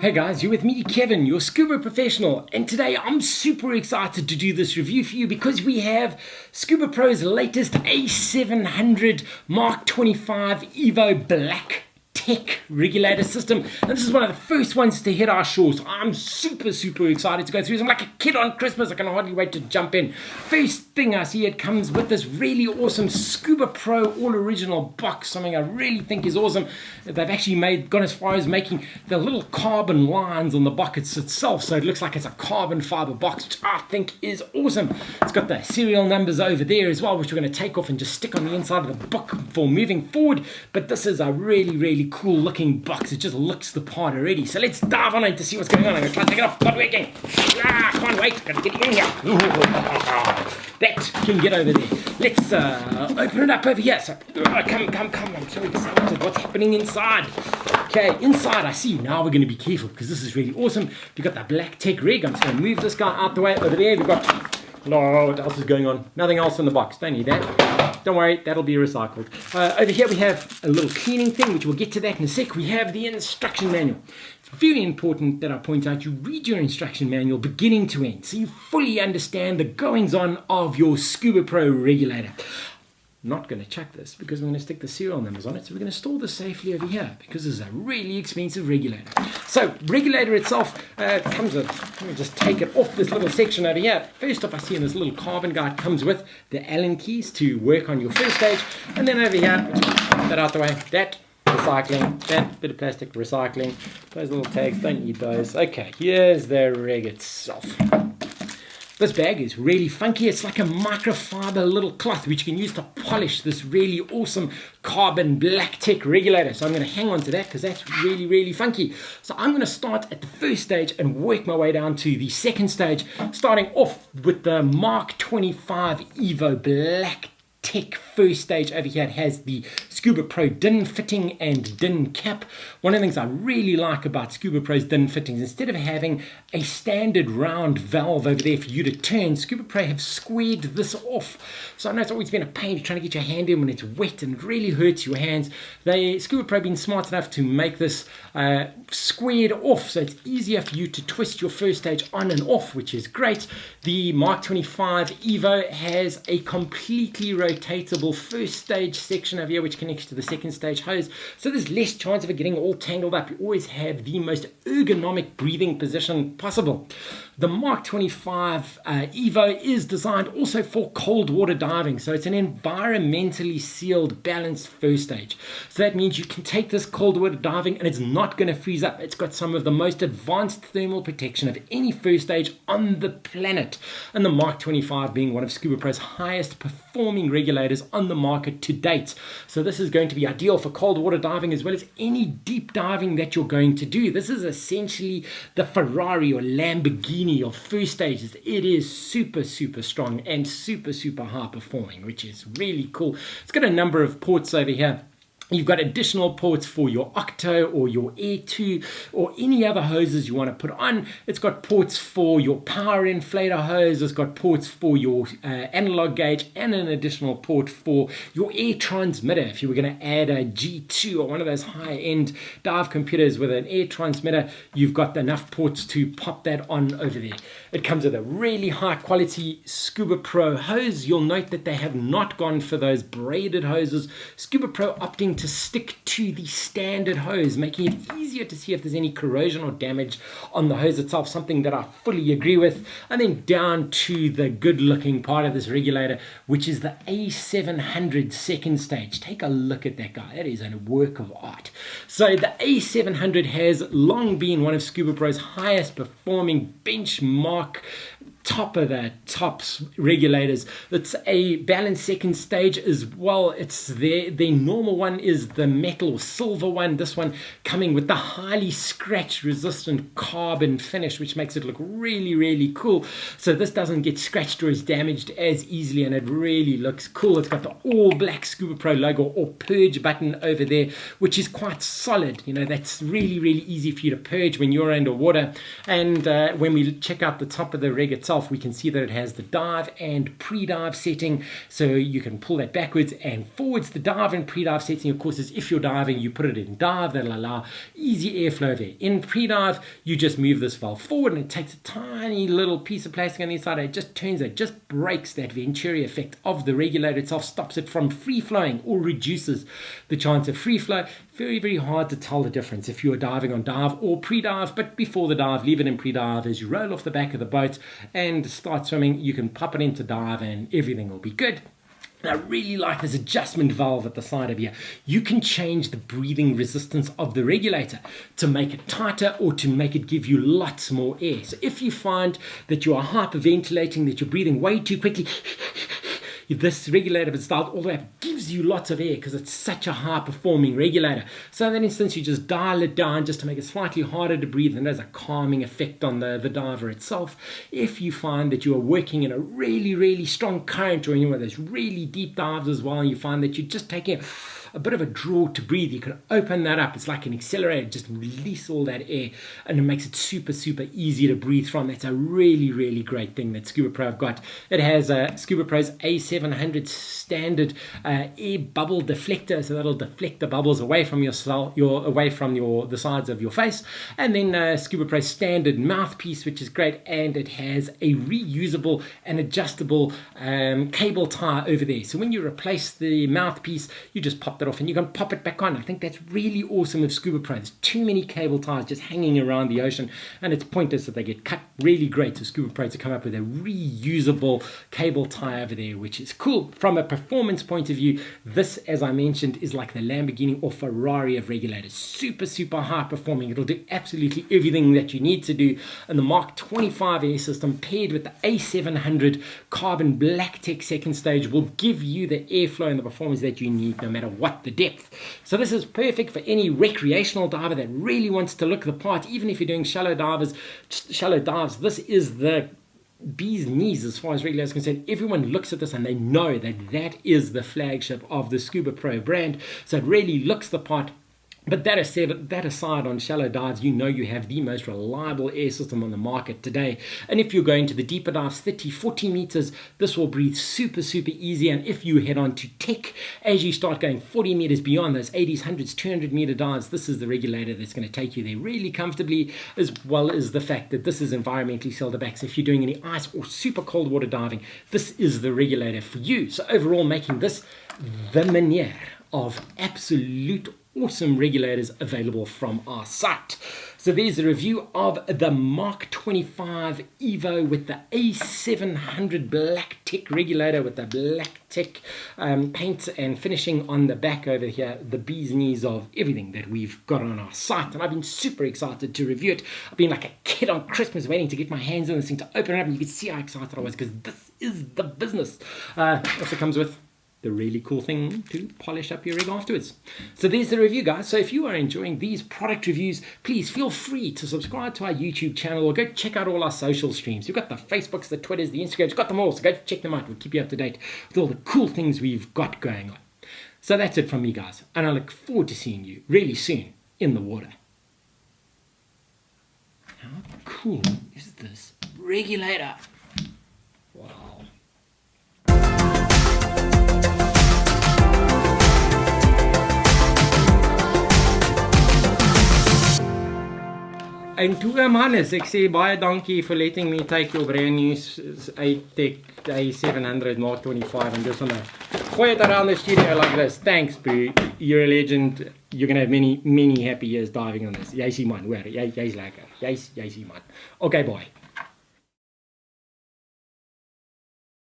Hey guys, you're with me, Kevin, your scuba professional, and today I'm super excited to do this review for you because we have Scubapro's latest A700 Mark 25 EVO Black Tech regulator system, and this is one of the first ones to hit our shores. I'm super excited to go through this. I'm like a kid on Christmas. I can hardly wait to jump in. First thing I see, it comes with this really awesome Scubapro all original box, something I really think is awesome. They've actually gone as far as making the little carbon lines on the box itself, so it looks like it's a carbon fiber box, which I think is awesome. It's got the serial numbers over there as well, which we're going to take off and just stick on the inside of the book for moving forward. But this is a really cool looking box. It just looks the part already. So let's dive on in to see what's going on. I'm going to try to take it off. Not working. Can't wait. Got to get in here. That can get over there. Let's open it up over here. So come. I'm so excited. What's happening inside? Okay, inside I see. Now we're going to be careful because this is really awesome. We've got the Black Tech rig. I'm just going to move this guy out the way. Over there we've got... No, what else is going on? Nothing else in the box. Don't need that. Don't worry, that'll be recycled. Over here we have a little cleaning thing, which we'll get to that in a sec. We have the instruction manual. It's very important that I point out you read your instruction manual beginning to end, so you fully understand the goings-on of your Scubapro regulator. I'm not going to chuck this because we're going to stick the serial numbers on it, so we're going to store this safely over here because this is a really expensive regulator. So regulator itself comes with, let me just take it off this little section over here. First off, I see in this little carbon guide comes with the Allen keys to work on your first stage, and then over here, just put that out the way, that recycling, that bit of plastic recycling, those little tags, don't need those. Okay, here's the rig itself. This bag is really funky. It's like a microfiber little cloth which you can use to polish this really awesome carbon Black Tech regulator. So I'm going to hang on to that because that's really funky. So I'm going to start at the first stage and work my way down to the second stage, starting off with the Mark 25 EVO Black Tech first stage. Over here it has the Scubapro DIN fitting and DIN cap. One of the things I really like about Scubapro's DIN fittings, instead of having a standard round valve over there for you to turn, Scubapro have squared this off. So I know it's always been a pain trying to get your hand in when it's wet and it really hurts your hands. Scubapro have been smart enough to make this squared off, so it's easier for you to twist your first stage on and off, which is great. The Mark 25 EVO has a completely rotatable first stage section over here which connects to the second stage hose, so there's less chance of it getting all tangled up. You always have the most ergonomic breathing position possible. The Mark 25 EVO is designed also for cold water diving, so it's an environmentally sealed balanced first stage. So that means you can take this cold water diving and it's not going to freeze up. It's got some of the most advanced thermal protection of any first stage on the planet, and the Mark 25 being one of Scubapro's highest performing regulators on the market to date. So this is going to be ideal for cold water diving as well as any deep diving that you're going to do. This is essentially the Ferrari or Lamborghini of first stages. It is super strong and super high performing, which is really cool. It's got a number of ports over here. You've got additional ports for your Octo or your Air 2 or any other hoses you want to put on. It's got ports for your power inflator hose. It's got ports for your analog gauge and an additional port for your air transmitter. If you were going to add a G2 or one of those high-end dive computers with an air transmitter, you've got enough ports to pop that on over there. It comes with a really high-quality Scubapro hose. You'll note that they have not gone for those braided hoses. Scubapro opting to stick to the standard hose, making it easier to see if there's any corrosion or damage on the hose itself, something that I fully agree with. And then down to the good looking part of this regulator, which is the A700 second stage. Take a look at that guy. That is a work of art. So the A700 has long been one of Scubapro's highest performing benchmark top of the tops regulators. It's a balanced second stage as well. It's their normal one is the metal or silver one. This one coming with the highly scratch resistant carbon finish, which makes it look really cool. So this doesn't get scratched or is damaged as easily, and it really looks cool. It's got the all black Scubapro logo or purge button over there, which is quite solid. You know, that's really easy for you to purge when you're underwater. And when we check out the top of the rig itself, itself, we can see that it has the dive and pre-dive setting, so you can pull that backwards and forwards. The dive and pre-dive setting, of course, is if you're diving, you put it in dive. That'll allow easy airflow there. In pre-dive, you just move this valve forward, and it takes a tiny little piece of plastic on the inside, and it just turns it, just breaks that Venturi effect of the regulator itself, stops it from free-flowing or reduces the chance of free flow. Very, very hard to tell the difference if you are diving on dive or pre-dive, but before the dive, leave it in pre-dive. As you roll off the back of the boat and start swimming, you can pop it into dive and everything will be good. And I really like this adjustment valve at the side of here. You can change the breathing resistance of the regulator to make it tighter or to make it give you lots more air. So if you find that you are hyperventilating, that you're breathing way too quickly, this regulator, if it's dialed all the way up, gives you lots of air because it's such a high performing regulator. So in that instance, you just dial it down just to make it slightly harder to breathe, and there's a calming effect on the diver itself. If you find that you are working in a really, really strong current, or in one of those really deep dives as well, and you find that you're just taking a bit of a draw to breathe, you can open that up. It's like an accelerator, just release all that air, and it makes it super, super easy to breathe from. That's a really, really great thing that Scubapro have got. It has Scubapro's A700 standard air bubble deflector, so that'll deflect the bubbles away from the sides of your face. And then Scubapro's standard mouthpiece, which is great, and it has a reusable and adjustable cable tie over there. So when you replace the mouthpiece, you just pop that off and you can pop it back on. I think that's really awesome with Scubapro. There's too many cable ties just hanging around the ocean, and it's pointless that they get cut. Really great for Scubapro to come up with a reusable cable tie over there, which is cool. From a performance point of view, this, as I mentioned, is like the Lamborghini or Ferrari of regulators. Super, super high performing. It'll do absolutely everything that you need to do. And the MK25 air system paired with the A700 carbon black tech second stage will give you the airflow and the performance that you need no matter what the depth. So this is perfect for any recreational diver that really wants to look the part. Even if you're doing shallow dives, this is the bee's knees as far as regulators are concerned. Everyone looks at this and they know that that is the flagship of the Scubapro brand. So it really looks the part. But that aside, on shallow dives, you know you have the most reliable air system on the market today. And if you're going to the deeper dives, 30, 40 meters, this will breathe super, super easy. And if you head on to tech, as you start going 40 meters beyond those 80s, 100s, 200 meter dives, this is the regulator that's going to take you there really comfortably, as well as the fact that this is environmentally sealed back. So if you're doing any ice or super cold water diving, this is the regulator for you. So overall, making this the manière of absolute awesome regulators available from our site. So there's a review of the MK25 EVO with the A700 black tech regulator with the black tech paint and finishing on the back over here, the bee's knees of everything that we've got on our site. And I've been super excited to review it. I've been like a kid on Christmas waiting to get my hands on this thing, to open it up, and you can see how excited I was because this is the business. Also comes with the really cool thing to polish up your rig afterwards. So there's the review, guys. So if you are enjoying these product reviews, please feel free to subscribe to our YouTube channel or go check out all our social streams. We've got the Facebooks, the Twitters, the Instagrams, we've got them all. So go check them out. We'll keep you up to date with all the cool things we've got going on. So that's it from me, guys. And I look forward to seeing you really soon in the water. How cool is this regulator? Wow. En toe Mannes, ek sê baie dankie for letting me take your brand new A-Tech A700 MK25 and just gooi it around the studio like this. Thanks, boo. You're a legend. You're going to have many, many happy years diving on this. Jy sien man, hoor. Jy's lekker. Jy's sien man. Okay, bye.